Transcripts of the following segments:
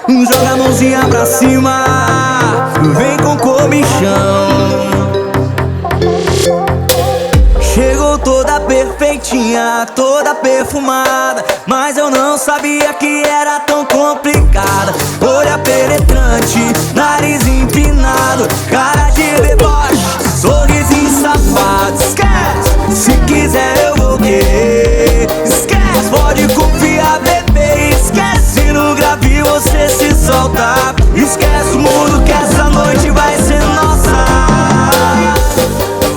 Joga a mãozinha pra cima, vem com comichão. Chegou toda perfeitinha, toda perfumada, mas eu não sabia que era tão complicada. Olhar penetrante, nariz empinado, cara de deboche, sorrisinho safado. Esquece, se quiser eu vou querer. Esquece, pode confiar, bebê. Esquece, no grave você se solta. Esquece o mundo que essa noite vai ser nossa.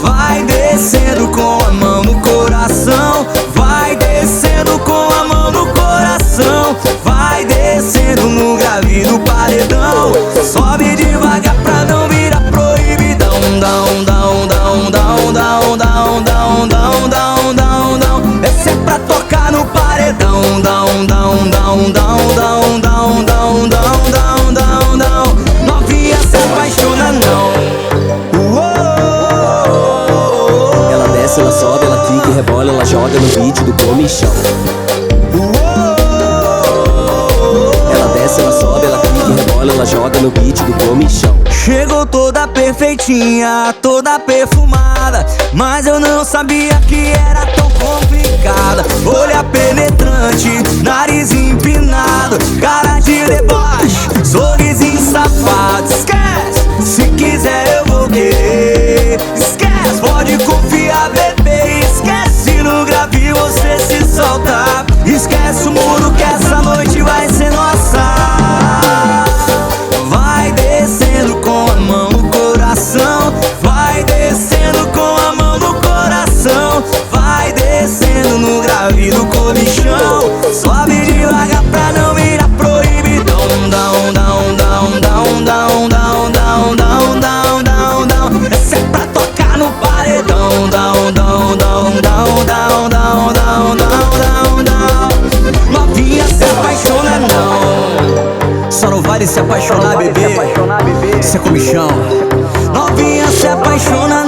Vai descendo com a mão no coração, vai descendo com a mão no coração, vai descendo no grave do paredão. Sobe devagar pra não virar proibidão. Down, down, down, down, down, down, down, down, down, down, down. Essa é pra tocar no paredão. Down, down, down, down, down, down, down, down, down, down, down. Novinha se apaixona não. Ela desce, ela sobe, ela quica e rebola, ela joga no beat do comichão. Ela desce, ela sobe, ela quica e rebola, ela joga no beat do comichão. Chegou toda perfeitinha, toda perfumada, mas eu não sabia que era tão complicada. Olhar penetrante, nariz empinado, cara de deboche, sorrisinho safado. Esquece, se quiser eu vou querer. Esquece, pode confiar, bebê. Esquece, no grave você se solta. Esquece o muro que essa noite vai ser nossa. Vai descendo com a mão no coração, vai descendo com a mão no coração, vai descendo no grave do comichão. Sobe devagar pra não virar proibidão. Down, down, down, down, down, down, down, down, down, down, down. Essa é pra tocar no paredão. Down, down, down, down, down, down, down, down, down, down. Novinha se apaixona não. Só não vale se apaixonar, bebê. Isso é comichão. Novinha se apaixona